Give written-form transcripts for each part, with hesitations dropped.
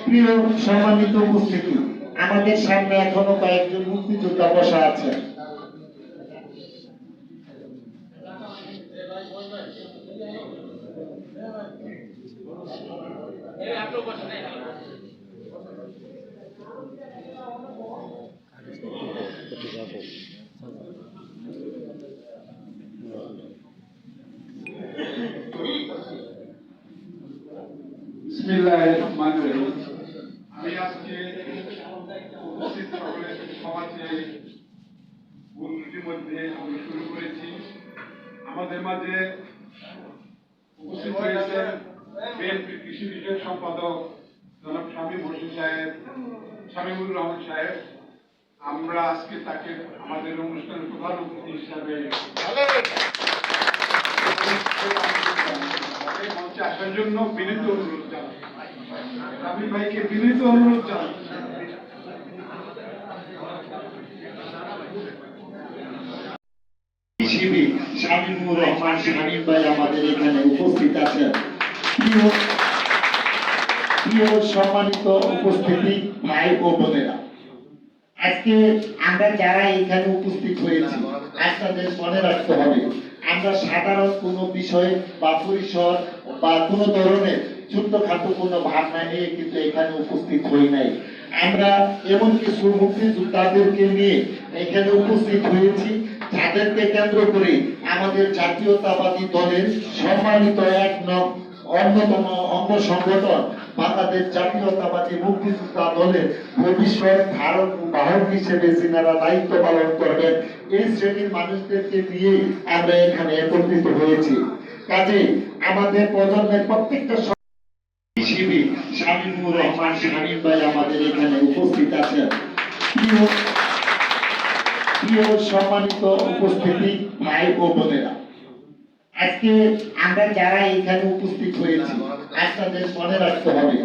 প্রিয় সম্মানিত উপস্থিতি, আমাদের সামনে এখনো কয়েকজন মুক্তিযোদ্ধা বসা আছেন। বিসমিল্লাহির রহমানির রহিম। আমি আজকে উপস্থিত সকলের ক্ষমা চেয়ে ইতিমধ্যে আমি শুরু করেছি। আমাদের মাঝে উপস্থিত হয়েছেন বিএনপির কৃষি বিষয়ক সম্পাদক জনাব শামীম হোসেন সাহেব, শামীমুর রহমান সাহেব। আমরা আজকে তাকে আমাদের অনুষ্ঠানের প্রধান অতিথি হিসাবে মঞ্চে আসার জন্য বিনীত অনুরোধ জানাই। শামীম ভাইকে বিনীত অনুরোধ জানাই। শামীমুর রহমান শামীম ভাই আমাদের এখানে উপস্থিত আছেন। প্রিয় সম্মানিত উপস্থিতি ভাই ও বোনেরা, আজকে আমরা যারা এখানে উপস্থিত হয়েছি আপনাদের মনে রাখতে হবে, আমরা সাধারণ কোনো বিষয় বা পরিসর বা কোনো ধরনের ছোট্টখাটো কোনো ভাবনা নিয়ে কিন্তু এখানে উপস্থিত হই নাই। আমরা এমন কিছু মুক্তিযোদ্ধাদেরকে নিয়ে এখানে উপস্থিত হয়েছি যাদেরকে কেন্দ্র করে আমাদের জাতীয়তাবাদী দলের সম্মানিত অন্যতম অঙ্গ সংগঠন বাংলাদেশ জাতীয়তাবাদী মুক্তিযোদ্ধা দলের ভবিষ্যৎ ধারক বাহক হিসেবে যিনারা দায়িত্ব পালন করবেন, এই শ্রেণীর মানুষদেরকে দিয়ে আমরা এখানে একত্রিত হয়েছি। কাজে আমাদের প্রজন্মের প্রত্যেকটা শামীমুর রহমান শামীম ভাই আমাদের এখানে উপস্থিত আছেন। প্রিয় সম্মানিত উপস্থিতি ভাই ও বোনেরা, আজকে আমরা যারা এখানে উপস্থিত হয়েছি আপনাদের মনে রাখতে হবে,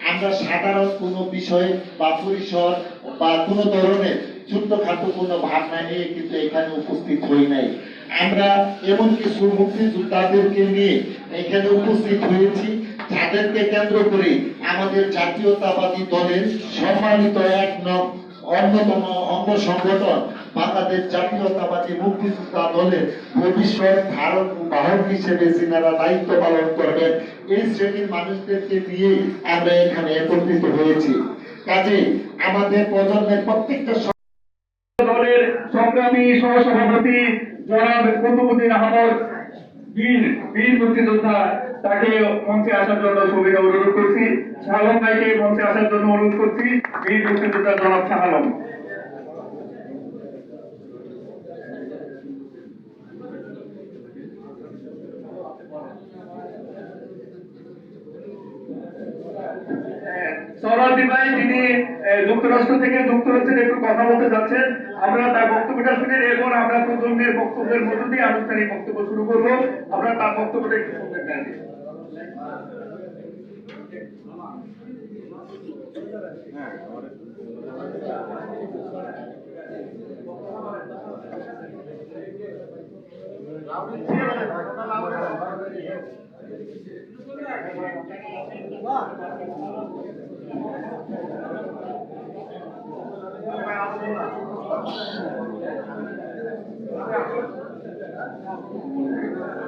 আমরা সাধারণ কোনো বিষয় বা পরিসর বা কোনো ধরনের ছোট্টখাটো কোনো ভাবনা নিয়ে কিন্তু এখানে উপস্থিত হই নাই। আমরা এমন কিছু মুক্তিযোদ্ধাদেরকে নিয়ে এখানে উপস্থিত হয়েছি যাদেরকে কেন্দ্র করে আমাদের জাতীয়তাবাদী দলের সম্মানিত অন্যতম অঙ্গ সংগঠন বাংলাদেশ জাতীয়তাবাদী মুক্তিযোদ্ধা দলের ভবিষ্যৎ ধারক বাহক হিসেবে যিনারা দায়িত্ব পালন করবেন, এই শ্রেণীর মানুষদেরকে দিয়ে আমরা এখানে একত্রিত হয়েছি। কাজে আমাদের প্রজন্মের প্রত্যেকটা দলের সংগ্রামী সহসভাপতি জনাব কুতুবুদ্দিন আহমদ বীর মুক্তিযোদ্ধা, তাকে মঞ্চে আসার জন্য সুবিধা অনুরোধ করছি। শাহ আলম ভাইকে মঞ্চে আসার জন্য অনুরোধ করছি। বীর মুক্তিযোদ্ধা জনাব শাহ আলম। সৌরাদি ভাই তিনি যুক্তরাষ্ট্র থেকে যুক্তরাজ্যের একটু কথা বলতে যাচ্ছেন। আমরা তার বক্তব্যটা শুনে এরপর আমরা প্রজন্মের বক্তব্যের মধ্য দিয়ে আনুষ্ঠানিক বক্তব্য শুরু করবো। আমরা তার বক্তব্যটা একটু শুনতে চাই।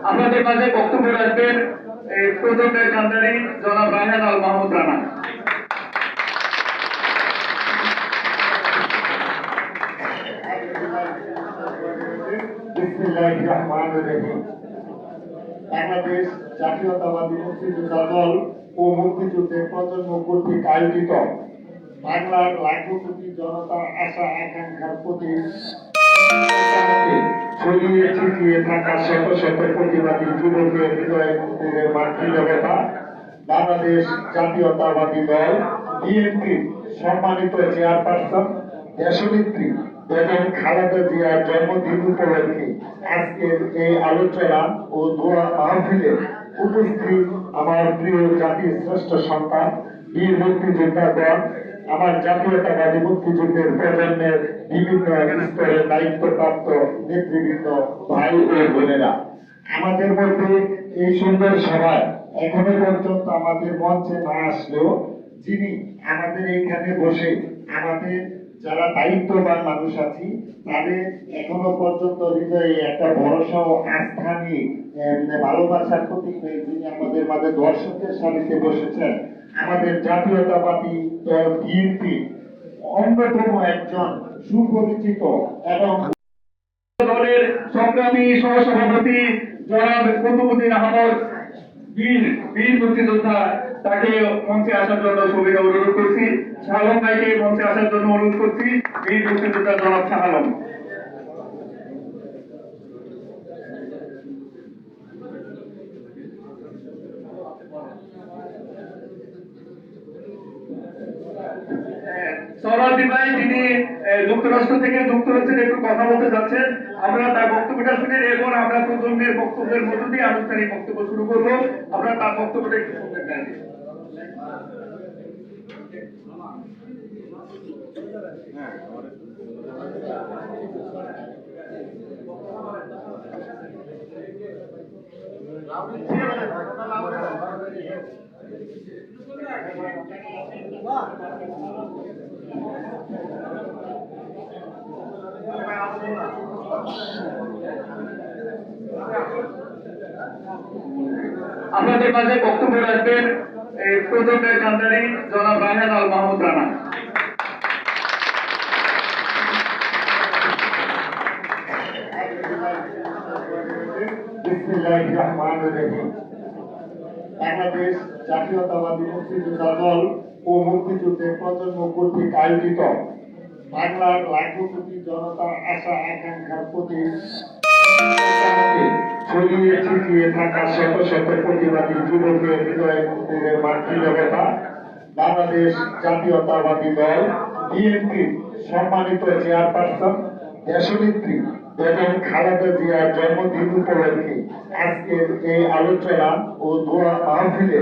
আপনাদের মাঝে বক্তব্য রাখবেন প্রজন্মের কান্ডারি জনাব রায়হান আল মাহমুদ রানা। বিসমিল্লাহির রহমানির রহিম। বাংলাদেশ জাতীয়তাবাদী মুক্তিযোদ্ধা দল ও মুক্তিযুদ্ধের প্রজন্ম কর্তৃক আয়োজিত বাংলার লাখো কোটি জনতার আশা আকাঙ্ক্ষার প্রতি ছড়িয়ে ছিটিয়ে থাকা শত শত প্রতিবাদী যুবকের হৃদয় মন্দিরের মাতৃদেবতা বাংলাদেশ জাতীয়তাবাদী দল বিএনপির সম্মানিত চেয়ারপারসন দেশনেত্রী বেগম খালেদা জিয়ার জন্মদিন উপলক্ষে আজকের এই আলোচনা ও দোয়া মাহফিলে উপস্থিত আমার প্রিয় জাতির শ্রেষ্ঠ সন্তান বীর মুক্তিযোদ্ধাগণ, আমার জাতীয়তাবাদী মুক্তিযুদ্ধের প্রজন্মের বিভিন্ন স্তরের দায়িত্বপ্রাপ্ত নেতৃবৃন্দ, ভাই ও বোনেরা, আমাদের মধ্যে এই সুন্দর সভায় এখনো পর্যন্ত আমাদের মঞ্চে না আসলেও যিনি আমাদের এইখানে বসে আমাদের যারা দায়িত্ববান মানুষ আছি তাদের এখনো পর্যন্ত হৃদয়ে একটা ভরসা ও আস্থা নিয়ে ভালোবাসার প্রতীক হয়ে যিনি আমাদের মাঝে দর্শকের সারিতে বসেছেন আমাদের জাতীয়তাবাদী দল বিএনপি অন্যতম একজন সুপরিচিত এবং দলের সংগ্রামী সহসভাপতি জনাব কুতুবুদ্দিন আহমদ বীর মুক্তিযোদ্ধা তাকে মঞ্চে আসার জন্য সুবিধা অনুরোধ করছি। শাহ আলম ভাইকে মঞ্চে আসার জন্য অনুরোধ করছি। বীর মুক্তিযোদ্ধা জনাব শাহ আলম। সরাদি ভাই তিনি যুক্তরাষ্ট্র থেকে যুক্তরাজ্যের একটু কথা বলতে যাচ্ছেন। আমরা তার বক্তব্যটা শুনে এখন আমরা প্রজন্মের বক্তব্যের মধ্য দিয়ে আনুষ্ঠানিক বক্তব্য শুরু করবো। আমরা তার বক্তব্যটা একটু শুনতে চাই। আপনাদের মাঝে বক্তব্য রাখবেন প্রজন্মের কান্ডারি জনাব রায়হান আল মাহমুদ রানা। বিসমিল্লাহির রহমানির রহিম। বাংলাদেশ জাতীয়তাবাদী মুক্তিযোদ্ধা দল ও মুক্তিযুদ্ধের প্রজন্ম কর্তৃক আয়োজিত বাংলার লাখো কোটি জনতার আশা আকাঙ্ক্ষার প্রতি ছড়িয়ে ছিটিয়ে থাকা শত শত প্রতিবাদী যুবকের হৃদয় মন্দিরের মাতৃদেবতা বাংলাদেশ জাতীয়তাবাদী দল বিএনপি সম্মানিত চেয়ারপারসন দেশনেত্রী বেগম খালেদা জিয়ার জন্মদিন উপলক্ষে আজকের এই আলোচনা ও দোয়া মাহফিলে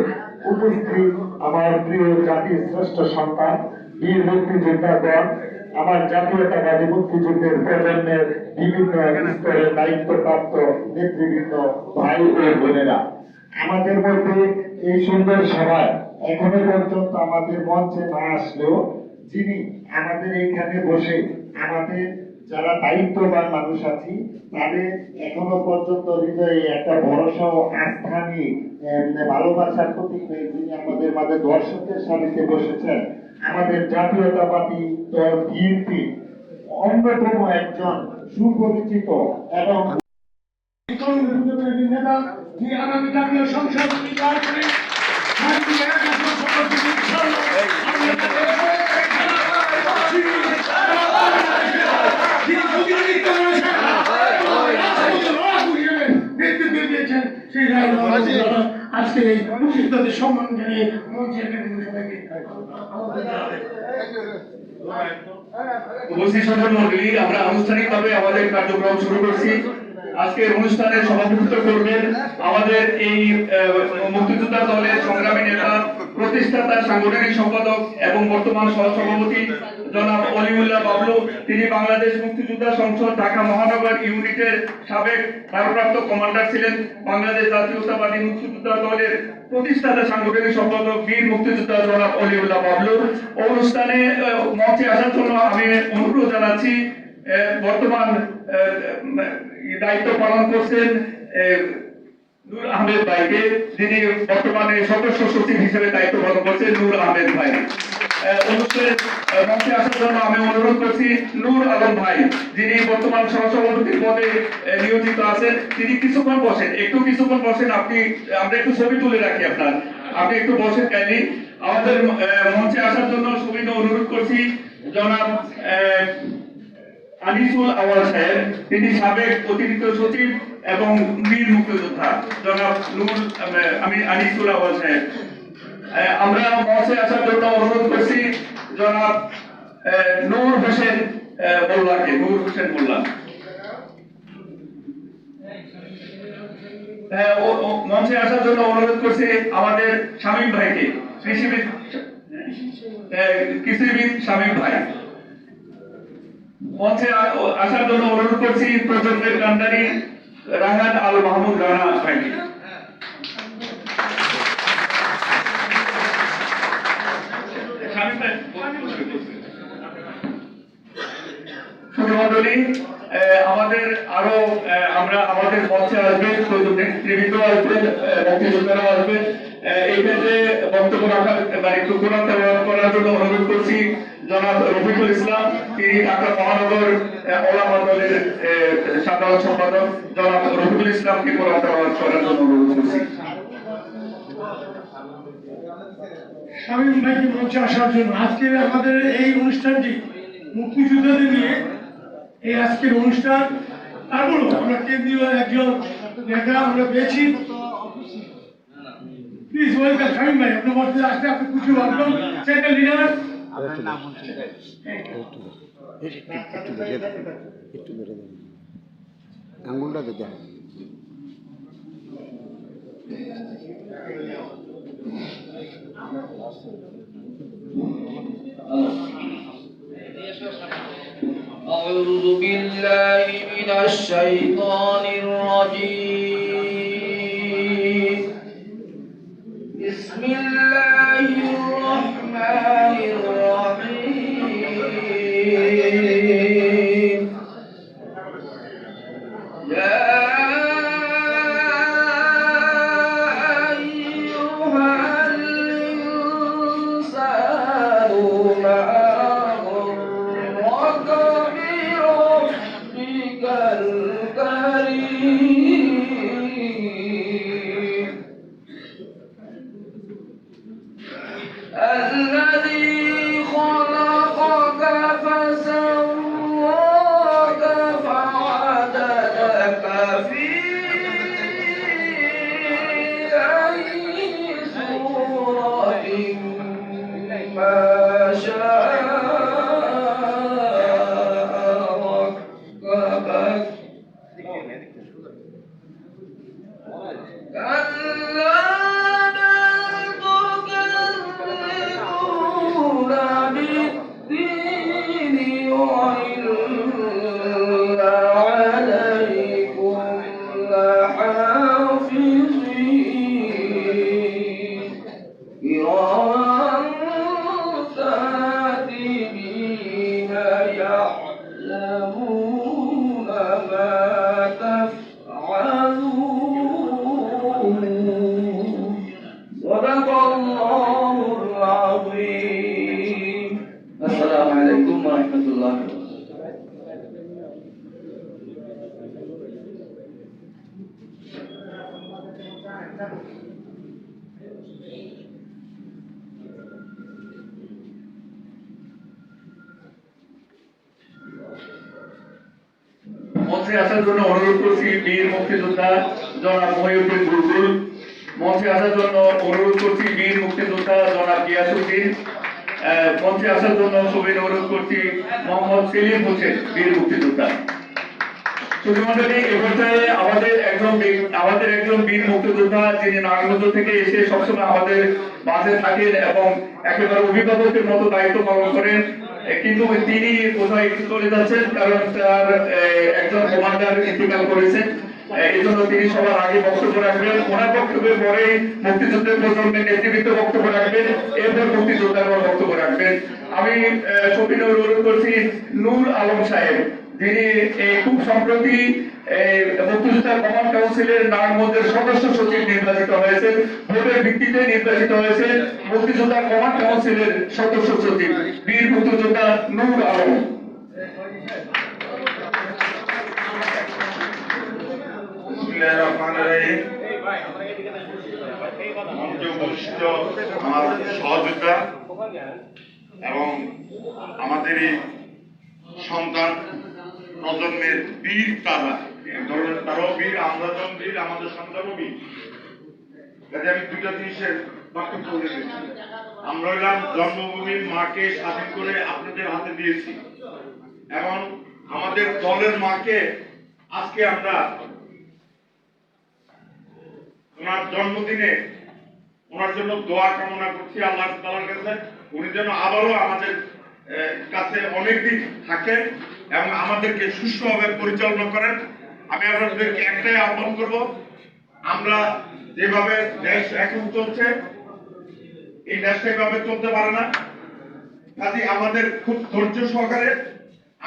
উপস্থিত আমার প্রিয় জাতির শ্রেষ্ঠ সন্তান বীর মুক্তিযোদ্ধাগণ, আমার জাতীয়তাবাদী মুক্তিযুদ্ধের প্রজন্মের বিভিন্ন স্তরের দায়িত্বপ্রাপ্ত নেতৃবৃন্দ, ভাই ও বোনেরা, আমাদের মধ্যে এই সুন্দর সভায় এখনো পর্যন্ত আমাদের মঞ্চে না আসলেও যিনি আমাদের এইখানে বসে আমাদের যারা দায়িত্ববান মানুষ আছি তাদের এখনো পর্যন্ত হৃদয়ে একটা ভরসা ও আস্থা নিয়ে ভালোবাসার প্রতীক হয়ে যিনি আমাদের মাঝে দর্শকের সারিতে বসেছেন আমাদের জাতীয়তাবাদী দল বিএনপি অন্যতম একজন সুপরিচিত এবং নেতা যিনি আগামী জাতীয় সংসদ নির্বাচনে নেতৃত্ব দিয়েছেন সেই আজকের এই মুক্তিযোদ্ধাদের সম্মান জানিয়ে মঞ্চের সবাইকে উপস্থিত সভামণ্ডলী, আমরা আনুষ্ঠানিকভাবে আমাদের কার্যক্রম শুরু করছি। আজকের অনুষ্ঠানে সভাপতিত্ব করবেন আমাদের এই মুক্তিযোদ্ধা দলের সংগ্রামী নেতা, প্রতিষ্ঠাতা, সাংগঠনিক সম্পাদক এবং বর্তমান সহসভাপতি জনাব অলিউল্লাহ বাবলু। তিনি বাংলাদেশ মুক্তিযোদ্ধা সংসদ ঢাকা মহানগর ইউনিটের সাবেক ভারপ্রাপ্ত কমান্ডার ছিলেন। বাংলাদেশ জাতীয়তাবাদী মুক্তিযোদ্ধা দলের প্রতিষ্ঠাতা সাংগঠনিক সম্পাদক বীর মুক্তিযোদ্ধা জনাব অলিউল্লাহ বাবলু। অনুষ্ঠানে মঞ্চে আসার জন্য আমি অনুরোধ জানাচ্ছি বর্তমান দায়িত্ব পালন করছেন নূর আহমেদ ভাইকে, যিনি বর্তমানে সদস্য সচিব হিসেবে দায়িত্ব পালন করছেন নূর আহমেদ ভাই। অনুষ্ঠানের মঞ্চে আসার জন্য আমি অনুরোধ করছি নূর আলম ভাই, যিনি বর্তমান সহসভাপতির পদে নিয়োজিত আছেন। তিনি কিছুক্ষণ বসেন, কিছুক্ষণ বসেন। আমরা একটু ছবি তুলে রাখি আপনি একটু বসেন কাইন্ডলি। আমাদের মঞ্চে আসার জন্য সুবিধা অনুরোধ করছি জনাব আনিসুল আওয়াল সাহেব, তিনি সাবেক অতিরিক্ত সচিব এবং বীর মুক্তিযোদ্ধা জনাব আমি আনিসুল আওয়াল সাহেব। আমরা মঞ্চে আসার জন্য অনুরোধ করছি জনাব নূর হোসেন মোল্লা। মঞ্চে আসার জন্য অনুরোধ করছি আমাদের শামীম ভাইকে, কৃষিবিদ শামীম ভাই। মঞ্চে আসার জন্য অনুরোধ করছি প্রজন্মের কান্ডারি রায়হান আল মাহমুদ রানা ভাইকে। মন্ডলী, আমাদের আরো আমরা আমাদের মঞ্চে আসবেন, নেতৃবৃন্দ আসবেন, মুক্তিযোদ্ধারা আসবেন। এই ক্ষেত্রে বক্তব্য রাখার একটু কোরআন তেলাওয়াত করার জন্য অনুরোধ করছি জনাব রফিকুল ইসলাম, তিনি ঢাকা মহানগর ওলামা দলের সাধারণ সম্পাদক জনাব রফিকুল ইসলামকে কোরআন তেলাওয়াত করার জন্য অনুরোধ করছি। শামীম ভাইকে মঞ্চে আসার জন্য আজকে আমাদের এই অনুষ্ঠানটি মুক্তিযোদ্ধাদের নিয়ে এই আজকের অনুষ্ঠান, তারপরও আমরা কেন্দ্রীয় একজন নেতা আমরা পেয়েছি। প্লিজ ওয়েলকাম শামীম ভাই, আপনার মঞ্চে আসলে আপনি খুশি ওয়েলকাম সেন্ট্রাল লিডার। একটু বেড়ে দেন আঙ্গুলটা দেন। أعوذ بالله من الشيطان الرجيم. بسم الله الرحمن الرحيم. يا أيها الإنسان ما غرك بربك الكريم الذي خلقك فسواك فعدلك في أي صورة ما شاء ركبك كلا بل تكذبون بالدين وإن عليكم لحافظين كراما كاتبين يعلمون ما تفعلون صدق الله العظيم. السلام عليكم ورحمة الله وبركاته. মঞ্চে আসার জন্য অনুরোধ করছি বীর মুক্তিযোদ্ধা জনাব মহিউদ্দিন বুলবুল। মঞ্চে আসার জন্য অনুরোধ করছি বীর মুক্তিযোদ্ধা জনাব গিয়াসউদ্দিন। মঞ্চে আসার জন্য সবাই অনুরোধ করছি মোহাম্মদ সেলিম হোসেন, বীর মুক্তিযোদ্ধা। সুধীমণ্ডলী, এ পর্যায়ে আমাদের একজন বীর মুক্তিযোদ্ধা যিনি নারায়ণগঞ্জ থেকে এসে সবসময় আমাদের মাঝে থাকেন এবং একেবারে অভিভাবকের মতো দায়িত্ব পালন করেন, কিন্তু তিনি কোথায় একটু চলে যাচ্ছেন কারণ তার একজন কমান্ডার ইন্তেকাল করেছেন। এই জন্য তিনি সবার আগে বক্তব্য রাখবেন। ওনার বক্তব্যের পরে মুক্তিযুদ্ধের প্রজন্মের নেতৃবৃন্দ বক্তব্য রাখবেন, এরপর মুক্তিযোদ্ধারা বক্তব্য রাখবেন। আমি সবিনয় অনুরোধ করছি নূর আলম সাহেব, যিনি খুব সম্প্রতি মুক্তিযোদ্ধা কমান্ড কাউন্সিলের নারায়ণগঞ্জের সদস্য সচিব নির্বাচিত হয়েছেন, ভোটের ভিত্তিতে নির্বাচিত হয়েছে মুক্তিযোদ্ধা কমান্ড কাউন্সিলের সদস্য সচিব বীর মুক্তিযোদ্ধা নূর আলম। আমার সহযোদ্ধা এবং আমাদের এই সন্তান প্রজন্মের বীর, তারাও বীর, আমরা যেমন বীর, আমাদের সন্তানও বীর। কাজে আমি দুইটা জিনিসের বক্তব্য দিয়েছি। আমরা হইলাম জন্মভূমির মাকে স্বাধীন করে আপনাদের হাতে দিয়েছি এবং আমাদের দলের মাকে আজকে আমরা ওনার জন্মদিনে ওনার জন্য দোয়া কামনা করছি আল্লাহ তাআলার কাছে, উনি যেন আবারও আমাদের কাছে অনেকদিন থাকেন এবং আমাদেরকে সুষ্ঠুভাবে পরিচালনা করেন। আমি আপনাদেরকে একটাই আহ্বান করব, আমরা যেভাবে দেশ এখন চলছে এই দেশটা এভাবে চলতে পারে না। কাজে আমাদের খুব ধৈর্য সহকারে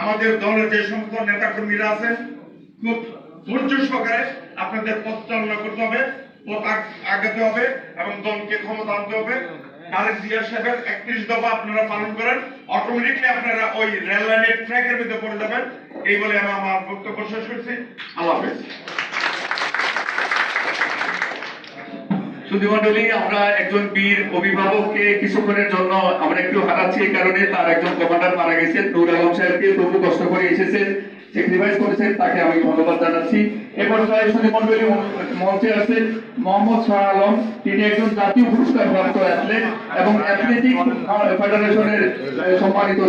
আমাদের দলের যে সমস্ত নেতা কর্মীরা আছেন খুব ধৈর্য সহকারে আপনাদের পথ চালনা করতে হবে, পথ আগাতে হবে এবং দলকে ক্ষমতা আনতে হবে। খালেদ জিয়া সাহেবের 31 দফা আপনারা পালন করেন, অটোমেটিকলি আপনারা ওই রেল লাইনের ট্র্যাকের মধ্যে পড়ে যাবেন। এই বলে আমি আমার বক্তব্য শেষ করছি। আল্লাহ হাফেজ। সুধীমণ্ডলী, আমরা একজন বীর অভিভাবককে কিছুক্ষণের জন্য আমরা একটু হারাচ্ছি, এই কারণে তার একজন কমান্ডার মারা গেছেন, নূর আলম সাহেবকে প্রভু কষ্ট করে এসেছেন, স্যাক্রিফাইস করেছেন, তাকে আমি ধন্যবাদ জানাচ্ছি। এ পর্যায়ে সুধীমণ্ডলী মঞ্চে আছেন মোহাম্মদ শাহ আলম, তিনি একজন জাতীয় পুরস্কার প্রাপ্ত অ্যাথলেট এবং অ্যাথলেটিক ফেডারেশনের সম্মানিত